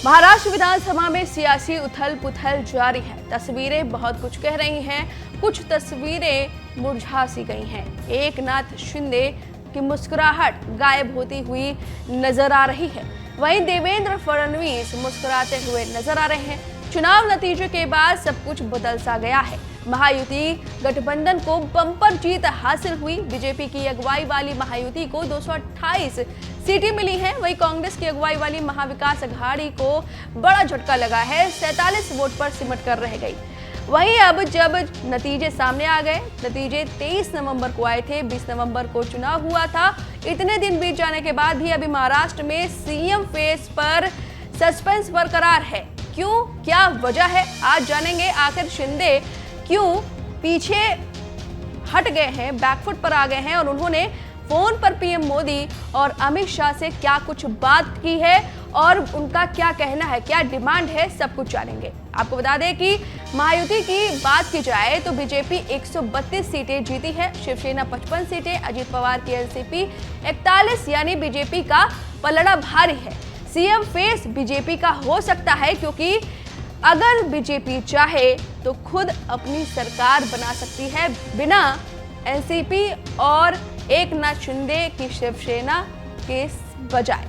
महाराष्ट्र विधानसभा में सियासी उथल पुथल जारी है। तस्वीरें बहुत कुछ कह रही हैं, कुछ तस्वीरें मुरझा सी गई हैं। एकनाथ शिंदे की मुस्कुराहट गायब होती हुई नजर आ रही है। वहीं देवेंद्र फडणवीस मुस्कुराते हुए नजर आ रहे हैं। चुनाव नतीजे के बाद सब कुछ बदल सा गया है। महायुति गठबंधन को बम्पर जीत हासिल हुई। बीजेपी की अगुवाई वाली महायुति को 228 सीटें मिली हैं। वहीं कांग्रेस की अगुवाई वाली महाविकास अघाड़ी को बड़ा झटका लगा है, 47 वोट पर सिमट कर रह गई। वहीं अब जब नतीजे सामने आ गए, नतीजे 23 नवंबर को आए थे, 20 नवंबर को चुनाव हुआ था। इतने दिन बीत जाने के बाद भी अभी महाराष्ट्र में सीएम फेस पर सस्पेंस बरकरार है। क्यों, क्या वजह है, आज जानेंगे। आखिर शिंदे क्यों पीछे हट गए हैं, बैकफुट पर आ गए हैं और उन्होंने फोन पर पीएम मोदी और अमित शाह से क्या कुछ बात की है और उनका क्या कहना है, क्या डिमांड है, सब कुछ जानेंगे। आपको बता दें कि महायुति की बात की जाए तो बीजेपी 132 सीटें जीती है, शिवसेना 55 सीटें, अजीत पवार की एनसीपी 41, यानी बीजेपी का पलड़ा भारी है। सीएम फेस बीजेपी का हो सकता है, क्योंकि अगर बीजेपी चाहे तो खुद अपनी सरकार बना सकती है बिना एनसीपी और एकनाथ शिंदे की शिवसेना के बजाय।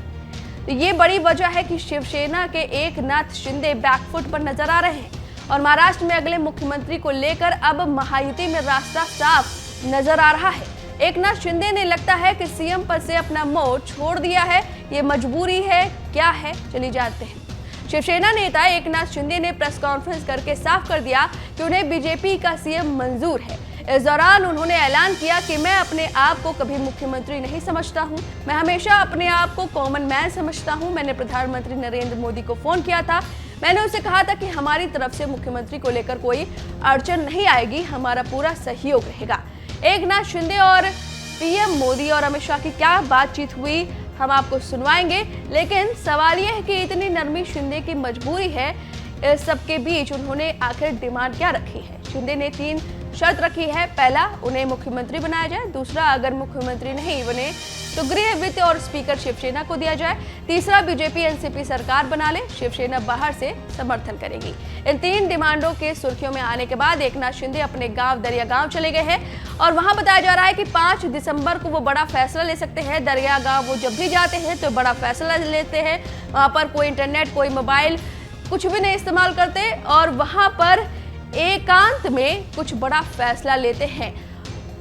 तो ये बड़ी वजह है कि शिवसेना के एकनाथ शिंदे बैकफुट पर नजर आ रहे हैं और महाराष्ट्र में अगले मुख्यमंत्री को लेकर अब महायुति में रास्ता साफ नजर आ रहा है। एकनाथ शिंदे ने लगता है कि सीएम पद से अपना मोह छोड़ दिया है। ये मजबूरी है, क्या है, चलिए जानते हैं। शिवसेना नेता एकनाथ शिंदे ने प्रेस कॉन्फ्रेंस करके साफ कर दिया कि उन्हें बीजेपी का सीएम मंजूर है। इस दौरान उन्होंने ऐलान किया कि मैं अपने आप को कभी मुख्यमंत्री नहीं समझता हूं, मैं हमेशा अपने आप को कॉमन मैन समझता हूं। मैंने प्रधानमंत्री नरेंद्र मोदी को फोन किया था, मैंने उनसे कहा था कि हमारी तरफ से मुख्यमंत्री को लेकर कोई अड़चन नहीं आएगी, हमारा पूरा सहयोग रहेगा। एकनाथ शिंदे और पीएम मोदी और अमित शाह की क्या बातचीत हुई, हम आपको सुनवाएंगे। लेकिन सवाल यह है कि इतनी नरमी शिंदे की मजबूरी है, इस सबके बीच उन्होंने आखिर डिमांड क्या रखी है। शिंदे ने 3 शर्त रखी है। पहला, उन्हें मुख्यमंत्री बनाया जाए। दूसरा, अगर मुख्यमंत्री नहीं बने तो गृह, वित्त और स्पीकर शिवसेना को दिया जाए। तीसरा, बीजेपी एनसीपी सरकार बना ले, शिवसेना बाहर से समर्थन करेगी। इन 3 डिमांडों के सुर्खियों में आने के बाद एकनाथ शिंदे अपने गांव दरिया गांव चले गए हैं और वहां बताया जा रहा है कि 5 दिसंबर को वो बड़ा फैसला ले सकते हैं। दरिया गांव वो जब भी जाते हैं तो बड़ा फैसला लेते हैं। वहां पर कोई इंटरनेट, कोई मोबाइल, कुछ भी नहीं इस्तेमाल करते और वहां पर एकांत में कुछ बड़ा फैसला लेते हैं।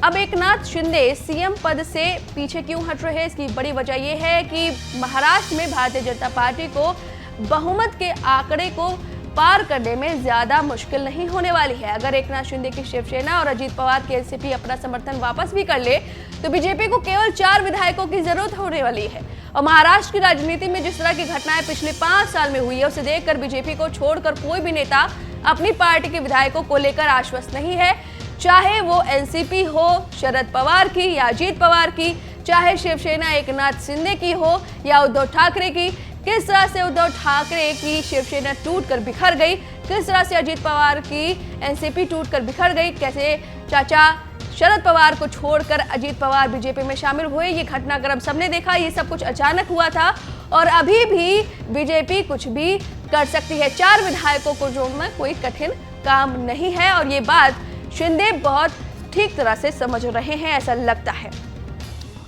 अब एकनाथ शिंदे सीएम पद से पीछे क्यों हट रहे हैं, इसकी बड़ी वजह यह है कि महाराष्ट्र में भारतीय जनता पार्टी को बहुमत के आंकड़े को पार करने में ज्यादा मुश्किल नहीं होने वाली है। अगर एकनाथ शिंदे की शिवसेना और अजीत पवार की एनसीपी अपना समर्थन वापस भी कर ले तो बीजेपी को केवल 4 विधायकों की जरूरत होने वाली है। और महाराष्ट्र की राजनीति में जिस तरह की घटनाएं पिछले 5 साल में हुई है, उसे देखकर बीजेपी को छोड़कर कोई भी नेता अपनी पार्टी के विधायकों को लेकर आश्वस्त नहीं है। चाहे वो एनसीपी हो शरद पवार की या अजीत पवार की, चाहे शिवसेना एकनाथ शिंदे की हो या उद्धव ठाकरे की। किस तरह से उद्धव ठाकरे की शिवसेना टूटकर बिखर गई, किस तरह से अजीत पवार की एनसीपी टूटकर बिखर गई, कैसे चाचा शरद पवार को छोड़कर अजीत पवार बीजेपी में शामिल हुए, ये घटनाक्रम सबने देखा। ये सब कुछ अचानक हुआ था और अभी भी बीजेपी कुछ भी कर सकती है। 4 विधायकों को जोड़ना कोई कठिन काम नहीं है और ये बात शिंदे बहुत ठीक तरह से समझ रहे हैं, ऐसा लगता है।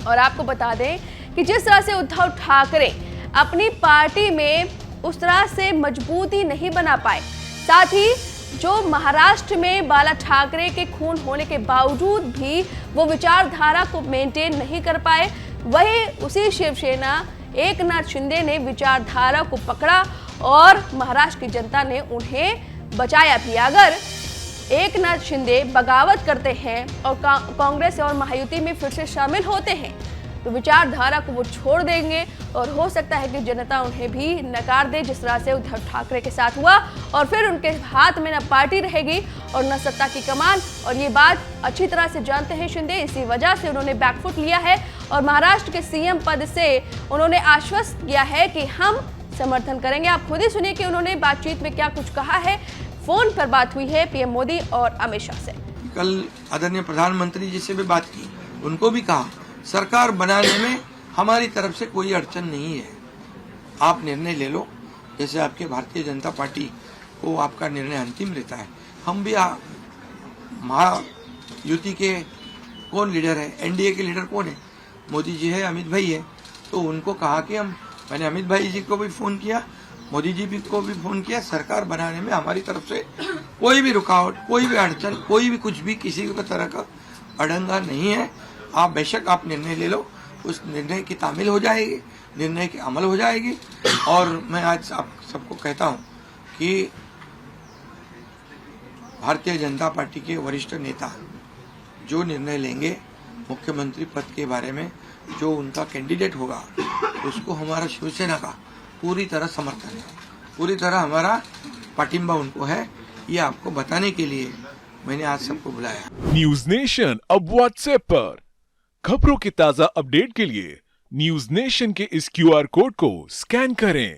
और आपको बता दें कि जिस तरह से उद्धव ठाकरे अपनी पार्टी में उस तरह से मजबूती नहीं बना पाए, साथ ही जो महाराष्ट्र में बाला ठाकरे के खून होने के बावजूद भी वो विचारधारा को मेंटेन नहीं कर पाए, वही उसी शिवसेना एकनाथ शिंदे ने विचारधारा को पकड़ा और महाराष्ट्र की जनता ने उन्हें बचाया भी। अगर एकनाथ शिंदे बगावत करते हैं और कांग्रेस और महायुति में फिर से शामिल होते हैं तो विचारधारा को वो छोड़ देंगे और हो सकता है कि जनता उन्हें भी नकार दे, जिस तरह से उद्धव ठाकरे के साथ हुआ। और फिर उनके हाथ में न पार्टी रहेगी और न सत्ता की कमान। और ये बात अच्छी तरह से जानते हैं शिंदे, इसी वजह से उन्होंने बैकफुट लिया है और महाराष्ट्र के सीएम पद से उन्होंने आश्वस्त किया है कि हम समर्थन करेंगे। आप खुद ही सुनिए कि उन्होंने बातचीत में क्या कुछ कहा है। फोन पर बात हुई है पीएम मोदी और अमित शाह से। कल आदरणीय प्रधानमंत्री जी से भी बात की, उनको भी कहा सरकार बनाने में हमारी तरफ से कोई अड़चन नहीं है, आप निर्णय ले लो जैसे आपके भारतीय जनता पार्टी को आपका निर्णय अंतिम रहता है, हम भी महायुति के कौन लीडर है, एनडीए के लीडर कौन है, मोदी जी है, अमित भाई है, तो उनको कहा कि मैंने अमित भाई जी को भी फोन किया, मोदी जी भी को भी फोन किया, सरकार बनाने में हमारी तरफ से कोई भी रुकावट, कोई भी अड़चन, कोई भी कुछ भी किसी भी तरह का अड़ंगा नहीं है। आप बेशक आप निर्णय ले लो, उस निर्णय की तामील हो जाएगी, निर्णय की अमल हो जाएगी। और मैं आज आप सबको कहता हूं कि भारतीय जनता पार्टी के वरिष्ठ नेता जो निर्णय लेंगे मुख्यमंत्री पद के बारे में, जो उनका कैंडिडेट होगा, उसको हमारा शिवसेना का पूरी तरह समर्थन है, पूरी तरह हमारा पाटिंबा उनको है। ये आपको बताने के लिए मैंने आज सबको बुलाया। न्यूज नेशन अब व्हाट्सएप पर खबरों के ताजा अपडेट के लिए न्यूज नेशन के इस QR कोड को स्कैन करें